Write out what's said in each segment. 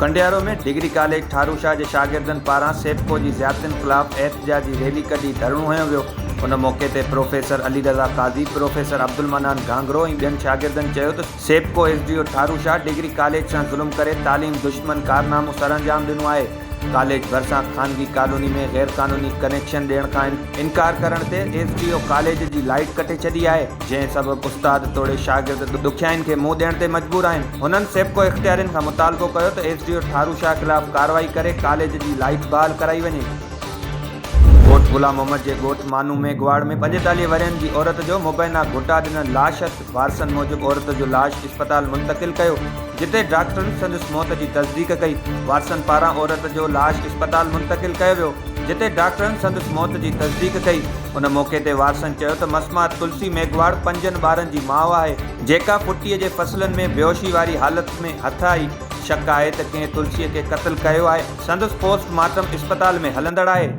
कंडियारो में degree college ठारूशाह के शागिर्दनि पारां सेप्को की ज़ियादतियुनि ख़िलाफ़ एहतजाजी रैली कढी धरणो हयो वियो। उन मौके ते प्रोफेसर अली रज़ा काज़ी, प्रोफेसर अब्दुल मनान गांगरो ऐं ॿियनि शागिर्दनि चयो त सेप्को एसडीओ ठारूशाह डिग्री कॉलेज सां ज़ुल्म करे तालीम दुश्मन कारनामो सरअंजाम ॾिनो आहे। कॉलेज भरिसां ख़ानगी कॉलोनी में गैर क़ानूनी कनेक्शन ॾियण खां इनकार करण ते एसडीओ कॉलेज जी लाइट कटे छॾी आहे, जंहिं सबबि उस्ताद तोड़े शागिर्द ॾुखियाईनि खे मुंहुं ॾियण ते मजबूर आहिनि। हुननि सेप्को इख़्तियारियुनि खां मुतालबो कयो त एसडीओ ठारूशाह ख़िलाफ़ कार्रवाई करे कॉलेज जी लाइट बहाल कराई वञे। ॻोठ गुलाम मोहम्मद जे ॻोठ मानू में ग्वाड़ में 45 वरियनि जी औरत जो मुबैना घुटा ॾिनल लाश वारसनि मूजिबि औरत जो लाश इस्पताल मुंतक़िल कयो, जिते डॉक्टरनि संदसि मौत जी तस्दीक कई। वारसनि पारां औरत जो लाश इस्पताल मुंतक़िल कयो वियो, जिते डॉक्टरनि संदसि मौत जी तस्दीक कई। उन मौके ते वारसनि चयो त मसमात तुलसी मेघवाड़ 5 ॿारनि जी माउ आहे, जेका पुटीअ जे फसलनि में बेहोशी वारी हालत में हथ आई। शक आहे त कंहिं तुलसीअ खे क़त्ल कयो आहे। संदसि पोस्टमार्टम इस्पताल में हलंदड़ आहे।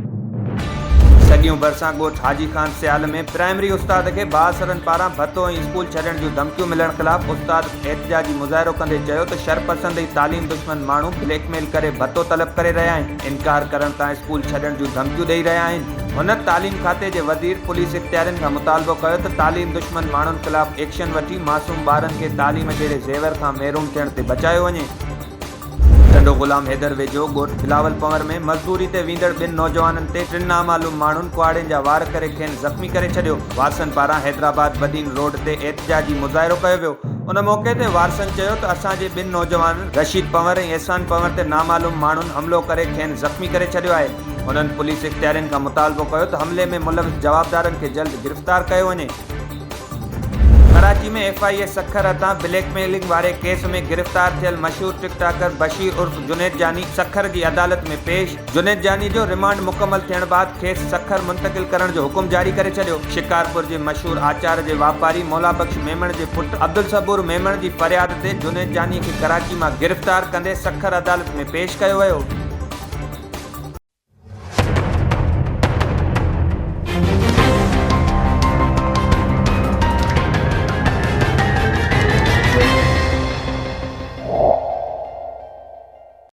सॻियूं भरिसां ॻोठ हाजी ख़ान सियाल में प्राइमरी उस्ताद खे बासरनि पारां भतो ऐं स्कूल छॾण जूं धमकियूं मिलण ख़िलाफ़ उस्ताद एहतजाजी मुज़ाहिरो कंदे चयो त शरपसंद ऐं तालीम दुश्मन माण्हू ब्लैकमेल करे भतो तलब करे रहिया आहिनि, इनकार करण तां स्कूल छॾण जूं धमकियूं ॾेई रहिया आहिनि। हुन तालीम खाते जे वज़ीर पुलिस इख़्तियारियुनि खां मुतालबो कयो त तालीम दुश्मन माण्हुनि ख़िलाफ़ एक्शन वठी मासूम ॿारनि खे तालीम जहिड़े ज़ेवर खां महरूम थियण ते बचायो वञे। टंडो गुलाम हैदर वेझो ॻोठ बिलावल पंवर में मज़दूरी ते वेंदड़ 2 नौजवाननि ते 3 नामालूम माण्हुनि कुआड़े जा वार करे खेनि ज़ख़्मी करे छॾियो। वारसनि पारां हैदराबाद बदीन रोड ते एहतजाजी मुज़ाहिरो कयो वियो। उन मौके ते वारसनि चयो त असांजे 2 नौजवाननि रशीद पंवर ऐं एहसान पंवर ते नामालूम माण्हुनि हमलो करे खेनि ज़ख़्मी करे छॾियो आहे। हुननि पुलिस इख़्तियारियुनि खां मुतालबो कयो त हमले में मुलविस जवाबदारनि खे जल्द गिरफ़्तार कयो वञे। कराची में FIA सखर हथां ब्लैकमेलिंग वारे केस में गिरफ़्तार थियल मशहूर टिकटॉकर बशीर उर्फ जुनैद जानी सखर जी अदालत में पेश। जुनैद जानी जो रिमांड मुकम्मल थियण बाद खेसि सखर मुंतक़िल करण जो हुकुम जारी करे छॾियो। शिकारपुर जे मशहूर आचार जे वापारी मौला बख्श मेमण जे पुट अब्दुल सबूर मेमण जी फ़रियाद ते जुनैद जानी खे कराची मां गिरफ़्तार कंदे सखर अदालत में पेश कयो वियो।